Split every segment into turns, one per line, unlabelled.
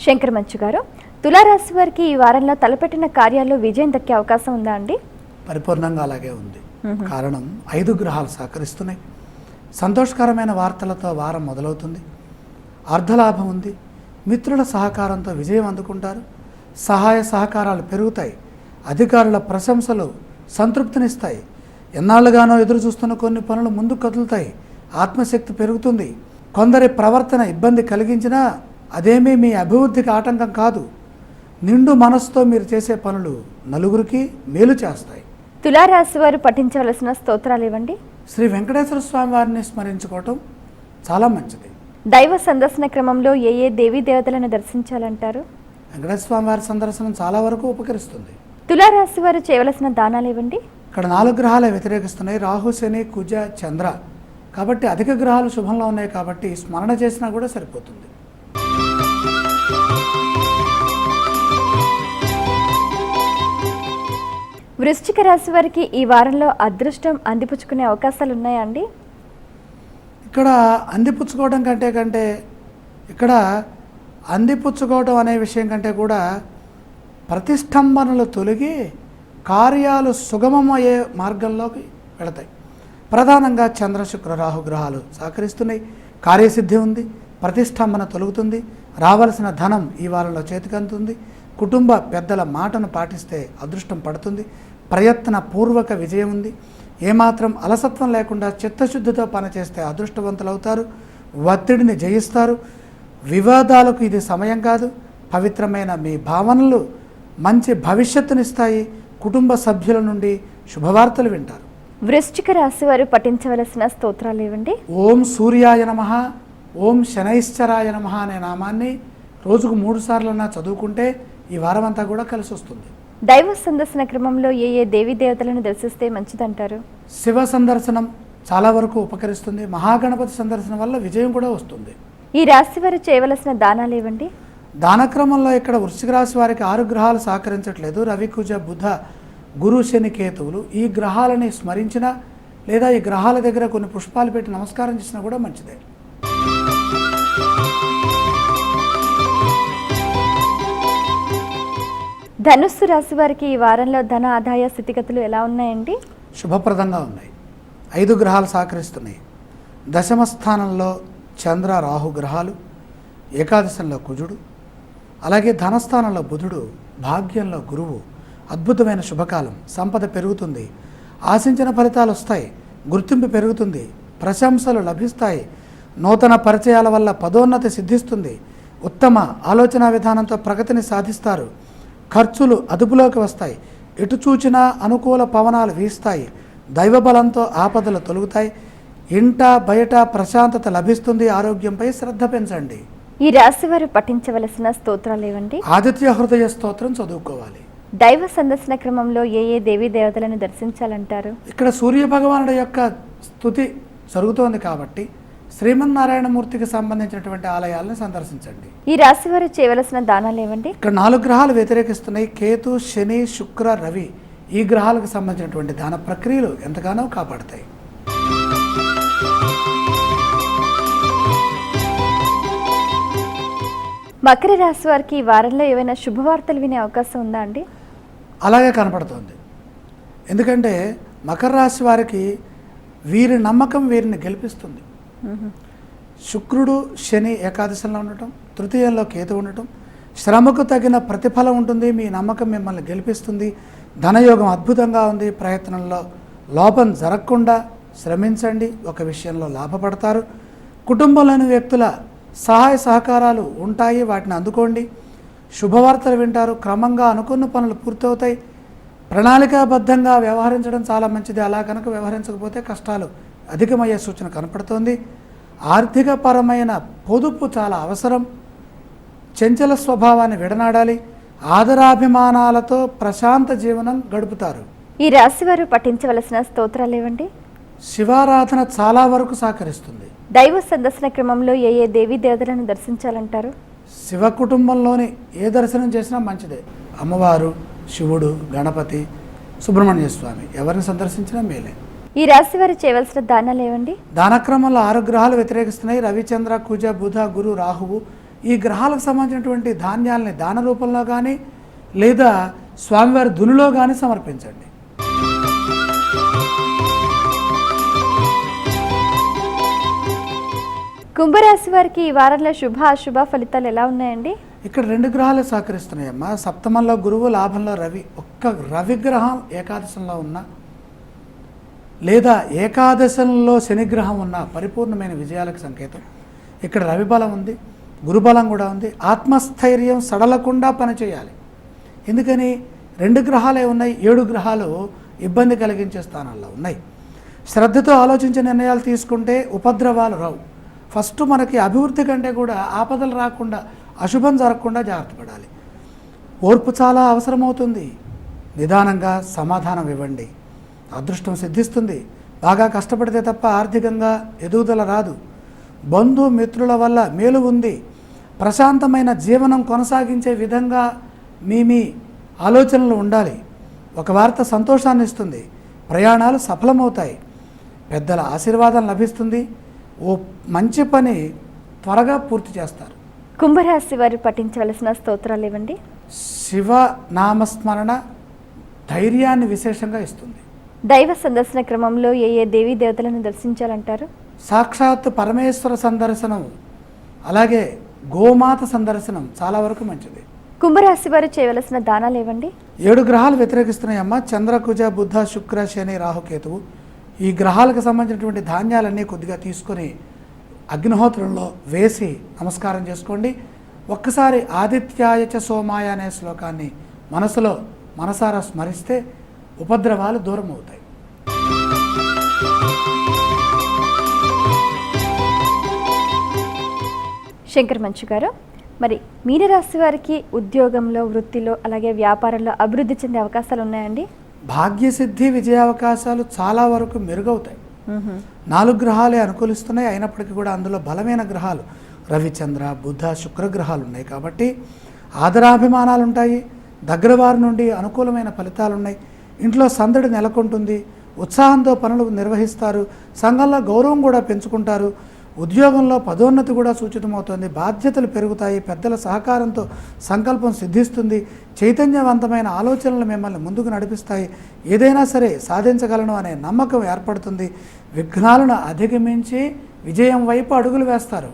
శంకర్ మంచు గారు, తులారాశి వారికి ఈ వారంలో తలపెట్టిన కార్యాల్లో విజయం దక్కే అవకాశం ఉందా అండి?
పరిపూర్ణంగా అలాగే ఉంది. కారణం 5 గ్రహాలు సహకరిస్తున్నాయి. సంతోషకరమైన వార్తలతో వారం మొదలవుతుంది. అర్ధలాభం ఉంది. మిత్రుల సహకారంతో విజయం అందుకుంటారు. సహాయ సహకారాలు పెరుగుతాయి. అధికారుల ప్రశంసలు సంతృప్తినిస్తాయి. ఎన్నాళ్ళుగానో ఎదురు చూస్తున్న కొన్ని పనులు ముందుకు కదులుతాయి. ఆత్మశక్తి పెరుగుతుంది. కొందరి ప్రవర్తన ఇబ్బంది కలిగించినా అదేమీ మీ అభివృద్ధికి ఆటంకం కాదు. నిండు మనసుతో మీరు చేసే పనులు నలుగురికి మేలు చేస్తాయి.
తులారాశి వారు పఠించవలసిన స్తోత్రాలు ఇవ్వండి.
శ్రీ వెంకటేశ్వర స్వామి వారిని స్మరించుకోవటం చాలా మంచిది.
దైవ సందర్శన క్రమంలో ఏ దేవీ దేవతలను దర్శించాలంటారు?
వెంకటేశ్వర స్వామి వారి సందర్శనం చాలా వరకు ఉపకరిస్తుంది.
తులారాశి వారు చేయవలసిన దానాలు ఇవ్వండి.
ఇక్కడ 4 గ్రహాలే వ్యతిరేకిస్తున్నాయి. రాహు, శని, కుజ, చంద్ర. కాబట్టి అధిక గ్రహాలు శుభంలో ఉన్నాయి కాబట్టి స్మరణ చేసినా కూడా సరిపోతుంది.
వృశ్చిక రాశి వారికి ఈ వారంలో అదృష్టం అందిపుచ్చుకునే అవకాశాలు ఉన్నాయా అండి?
ఇక్కడ అందిపుచ్చుకోవడం కంటే ఇక్కడ అందిపుచ్చుకోవడం అనే విషయం కంటే కూడా ప్రతిష్టంభనలు తొలగి కార్యాలు సుగమమయ్యే మార్గంలోకి వెళతాయి. ప్రధానంగా చంద్ర, శుక్ర, రాహు గ్రహాలు సహకరిస్తున్నాయి. కార్యసిద్ధి ఉంది. ప్రతిష్టంభన తొలుగుతుంది. రావాల్సిన ధనం ఈ వారంలో చేతికందుతుంది. కుటుంబ పెద్దల మాటను పాటిస్తే అదృష్టం పడుతుంది. ప్రయత్నపూర్వక విజయం ఉంది. ఏమాత్రం అలసత్వం లేకుండా చిత్తశుద్ధితో పనిచేస్తే అదృష్టవంతులవుతారు. ఒత్తిడిని జయిస్తారు. వివాదాలకు ఇది సమయం కాదు. పవిత్రమైన మీ భావనలు మంచి భవిష్యత్తునిస్తాయి. కుటుంబ సభ్యుల నుండి శుభవార్తలు వింటారు.
వృశ్చిక రాశి వారు పఠించవలసిన స్తోత్రాలు ఇవ్వండి.
ఓం సూర్యాయ నమః, ఓం శనైశ్చరాయ నమః అనే నామాన్ని రోజుకు 3 సార్లన్నా చదువుకుంటే ఈ వారం అంతా కూడా కలిసి వస్తుంది.
దైవ సందర్శన క్రమంలో ఏ దేవీ దేవతలను దర్శిస్తే మంచిదంటారు?
శివ సందర్శనం చాలా వరకు ఉపకరిస్తుంది. మహాగణపతి సందర్శనం వల్ల విజయం కూడా వస్తుంది.
ఈ రాశి వారు చేయవలసిన దానాలు ఇవ్వండి.
దానక్రమంలో ఇక్కడ వృశ్చిక రాశి వారికి 6 గ్రహాలు సహకరించట్లేదు. రవి, కుజ, బుధ, గురు, శని, కేతువులు. ఈ గ్రహాలని స్మరించినా లేదా ఈ గ్రహాల దగ్గర కొన్ని పుష్పాలు పెట్టి నమస్కారం చేసినా కూడా మంచిదే.
ధనుస్సు రాశి వారికి ఈ వారంలో ధన ఆదాయ స్థితిగతులు ఎలా ఉన్నాయండి?
శుభప్రదంగా ఉన్నాయి. 5 గ్రహాలు సహకరిస్తున్నాయి. దశమ స్థానంలో చంద్ర, రాహు గ్రహాలు, ఏకాదశంలో కుజుడు, అలాగే ధనస్థానంలో బుధుడు, భాగ్యంలో గురువు. అద్భుతమైన శుభకాలం. సంపద పెరుగుతుంది. ఆశించిన ఫలితాలు వస్తాయి. గుర్తింపు పెరుగుతుంది. ప్రశంసలు లభిస్తాయి. నూతన పరిచయాల వల్ల పదోన్నతి సిద్ధిస్తుంది. ఉత్తమ ఆలోచన విధానంతో ప్రగతిని సాధిస్తారు. ఖర్చులు అదుపులోకి వస్తాయి. ఎటు చూచినా అనుకూల పవనాలు వీస్తాయి. దైవబలంతో ఆపదలు తొలుగుతాయి. ఇంట బయట ప్రశాంతత లభిస్తుంది. ఆరోగ్యంపై శ్రద్ధ పెంచండి.
ఈ రాశి వారు పఠించవలసిన స్తోత్రాలు ఇవ్వండి.
ఆదిత్య హృదయ స్తోత్రం చదువుకోవాలి.
దైవ సందర్శన క్రమంలో ఏ దేవీ దేవతలను దర్శించాలంటారు?
ఇక్కడ సూర్య భగవానుడి యొక్క స్తుతి జరుగుతోంది కాబట్టి శ్రీమన్నారాయణమూర్తికి సంబంధించినటువంటి ఆలయాలను సందర్శించండి.
ఈ రాశి వారు చేయవలసిన దానాలు ఇవ్వండి.
ఇక్కడ 4 గ్రహాలు వ్యతిరేకిస్తున్నాయి. కేతు, శని, శుక్ర, రవి. ఈ గ్రహాలకు సంబంధించినటువంటి దాన ప్రక్రియలు ఎంతగానో కాపాడతాయి.
మకర రాశి వారికి ఈ వారంలో ఏవైనా శుభవార్తలు వినే అవకాశం ఉందా అండి?
అలాగే కనపడుతోంది. ఎందుకంటే మకర రాశి వారికి వీరి నమ్మకం వీరిని గెలిపిస్తుంది. శుక్రుడు, శని ఏకాదశంలో ఉండటం, తృతీయంలో కేతు ఉండటం, శ్రమకు తగిన ప్రతిఫలం ఉంటుంది. మీ నమ్మకం మిమ్మల్ని గెలిపిస్తుంది. ధనయోగం అద్భుతంగా ఉంది. ప్రయత్నంలో లోపం జరగకుండా శ్రమించండి. ఒక విషయంలో లాభపడతారు. కుటుంబంలోని వ్యక్తుల సహాయ సహకారాలు ఉంటాయి. వాటిని అందుకోండి. శుభవార్తలు వింటారు. క్రమంగా అనుకున్న పనులు పూర్తవుతాయి. ప్రణాళికాబద్ధంగా వ్యవహరించడం చాలా మంచిది. అలా కనుక వ్యవహరించకపోతే కష్టాలు అధికమయ్యే సూచన కనపడుతోంది. ఆర్థికపరమైన పొదుపు చాలా అవసరం. చంచల స్వభావాన్ని విడనాడాలి. ఆదరాభిమానాలతో ప్రశాంత జీవనం గడుపుతారు.
ఈ రాశి వారు పఠించవలసిన స్తోత్రాలు ఇవ్వండి.
శివారాధన చాలా వరకు సహకరిస్తుంది.
దైవ సందర్శన క్రమంలో ఏ దేవీ దేవతలను దర్శించాలంటారు?
శివ కుటుంబంలోని ఏ దర్శనం చేసినా మంచిదే. అమ్మవారు, శివుడు, గణపతి, సుబ్రహ్మణ్య స్వామి ఎవరిని సందర్శించినా మేలే.
ఈ రాశి వారు చేయవలసిన దానాలు ఏవండి?
దానక్రమంలో 6 గ్రహాలు వ్యతిరేకిస్తున్నాయి. రవిచంద్ర, కుజ, బుధ, గురు, రాహువు. ఈ గ్రహాలకు సంబంధించినటువంటి ధాన్యాలని దాన రూపంలో కానీ లేదా స్వామివారి ధునిలో కానీ సమర్పించండి.
కుంభరాశి వారికి ఈ వారంలో శుభ అశుభ ఫలితాలు ఎలా ఉన్నాయండి?
ఇక్కడ 2 గ్రహాలు సహకరిస్తున్నాయమ్మా. సప్తమంలో గురువు, లాభంలో రవి. ఒక్క రవి గ్రహం ఏకాదశంలో ఉన్నా లేదా ఏకాదశంలో శనిగ్రహం ఉన్న పరిపూర్ణమైన విజయాలకు సంకేతం. ఇక్కడ రవి బలం ఉంది, గురుబలం కూడా ఉంది. ఆత్మస్థైర్యం సడలకుండా పనిచేయాలి. ఎందుకని 2 గ్రహాలే ఉన్నాయి, 7 గ్రహాలు ఇబ్బంది కలిగించే స్థానాల్లో ఉన్నాయి. శ్రద్ధతో ఆలోచించే నిర్ణయాలు తీసుకుంటే ఉపద్రవాలు రావు. ఫస్ట్ మనకి అభివృద్ధి కంటే కూడా ఆపదలు రాకుండా, అశుభం జరగకుండా జాగ్రత్త పడాలి. ఓర్పు చాలా అవసరమవుతుంది. నిదానంగా సమాధానం ఇవ్వండి, అదృష్టం సిద్ధిస్తుంది. బాగా కష్టపడితే తప్ప ఆర్థికంగా ఎదుగుదల రాదు. బంధు మిత్రుల వల్ల మేలు ఉంది. ప్రశాంతమైన జీవనం కొనసాగించే విధంగా మీ ఆలోచనలు ఉండాలి. ఒక వార్త సంతోషాన్ని ఇస్తుంది. ప్రయాణాలు సఫలమవుతాయి. పెద్దల ఆశీర్వాదం లభిస్తుంది. ఓ మంచి పని త్వరగా పూర్తి చేస్తారు.
కుంభరాశి వారు పఠించవలసిన స్తోత్రాలు ఇవ్వండి.
శివ నామస్మరణ ధైర్యాన్ని విశేషంగా ఇస్తుంది.
దైవ సందర్శన క్రమంలో ఏ దేవీ దేవతలను దర్శించాలంటారు?
సాక్షాత్ పరమేశ్వర సందర్శనం, అలాగే గోమాత సందర్శనం చాలా వరకు మంచిది.
కుంభరాశి వారు చేయవలసిన దానాలు ఇవ్వండి.
7 గ్రహాలు వ్యతిరేకిస్తున్నాయమ్మా. చంద్ర, కుజ, బుధ, శుక్ర, శని, రాహుకేతువు. ఈ గ్రహాలకు సంబంధించినటువంటి ధాన్యాలన్నీ కొద్దిగా తీసుకొని అగ్నిహోత్రంలో వేసి నమస్కారం చేసుకోండి. ఒక్కసారి ఆదిత్యాయ చ సోమాయ అనే శ్లోకాన్ని మనసారా స్మరిస్తే ఉపద్రవాలు దూరం అవుతాయి.
శంకర్ మంచు గారు, మరి మీనరాశి వారికి ఉద్యోగంలో, వృత్తిలో, అలాగే వ్యాపారంలో అభివృద్ధి చెందే అవకాశాలు ఉన్నాయండి?
భాగ్యసిద్ధి, విజయావకాశాలు చాలా వరకు మెరుగవుతాయి. 4 గ్రహాలే అనుకూలిస్తున్నాయి. అయినప్పటికీ కూడా అందులో బలమైన గ్రహాలు రవిచంద్ర, బుధ, శుక్ర గ్రహాలు ఉన్నాయి. కాబట్టి ఆదరాభిమానాలు ఉంటాయి. దగ్గర వారి నుండి అనుకూలమైన ఫలితాలు ఉన్నాయి. ఇంట్లో సందడి నెలకొంటుంది. ఉత్సాహంతో పనులు నిర్వహిస్తారు. సంఘంలో గౌరవం కూడా పెంచుకుంటారు. ఉద్యోగంలో పదోన్నతి కూడా సూచితమవుతుంది. బాధ్యతలు పెరుగుతాయి. పెద్దల సహకారంతో సంకల్పం సిద్ధిస్తుంది. చైతన్యవంతమైన ఆలోచనలు మిమ్మల్ని ముందుకు నడిపిస్తాయి. ఏదైనా సరే సాధించగలను అనే నమ్మకం ఏర్పడుతుంది. విఘ్నాలను అధిగమించి విజయం వైపు అడుగులు వేస్తారు.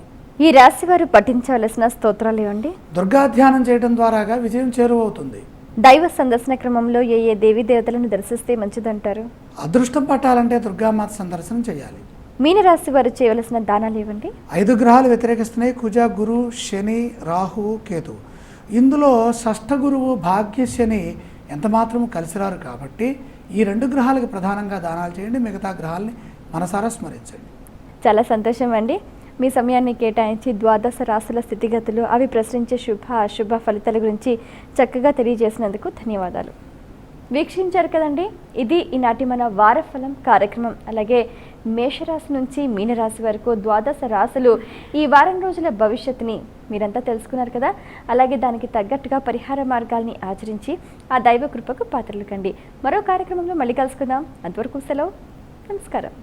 ఈ రాశి వారు పఠించవలసిన స్తోత్రాలు ఇవ్వండి.
దుర్గా ధ్యానం చేయడం ద్వారాగా విజయం చేరువవుతుంది.
దైవ సందర్శన క్రమంలో ఏ దేవీ దేవతలను దర్శిస్తే మంచిదంటారు?
అదృష్టం పట్టాలంటే దుర్గామాత సందర్శనం చేయాలి.
మీనరాశి వారు చేయవలసిన దానాలు ఇవ్వండి.
5 గ్రహాలు వ్యతిరేకిస్తున్నాయి. కుజ, గురు, శని, రాహు, కేతు. ఇందులో షష్ఠ గురువు భాగ్య శని ఎంత మాత్రము కలిసిరారు. కాబట్టి ఈ 2 గ్రహాలకు ప్రధానంగా దానాలు చేయండి. మిగతా గ్రహాలని మనసారా స్మరించండి.
చాలా సంతోషం అండి. మీ సమయాన్ని కేటాయించి ద్వాదశ రాశుల స్థితిగతులు, అవి ప్రశ్నించే శుభ అశుభ ఫలితాల గురించి చక్కగా తెలియజేసినందుకు ధన్యవాదాలు. వీక్షించారు కదండి, ఇది ఈనాటి మన వారఫలం కార్యక్రమం. అలాగే మేషరాశి నుంచి మీనరాశి వరకు ద్వాదశ రాశులు ఈ వారం రోజుల భవిష్యత్తుని మీరంతా తెలుసుకున్నారు కదా. అలాగే దానికి తగ్గట్టుగా పరిహార మార్గాల్ని ఆచరించి ఆ దైవ కృపకు పాత్రలు కండి. మరో కార్యక్రమంలో మళ్ళీ కలుసుకుందాం. అంతవరకు సెలవు. నమస్కారం.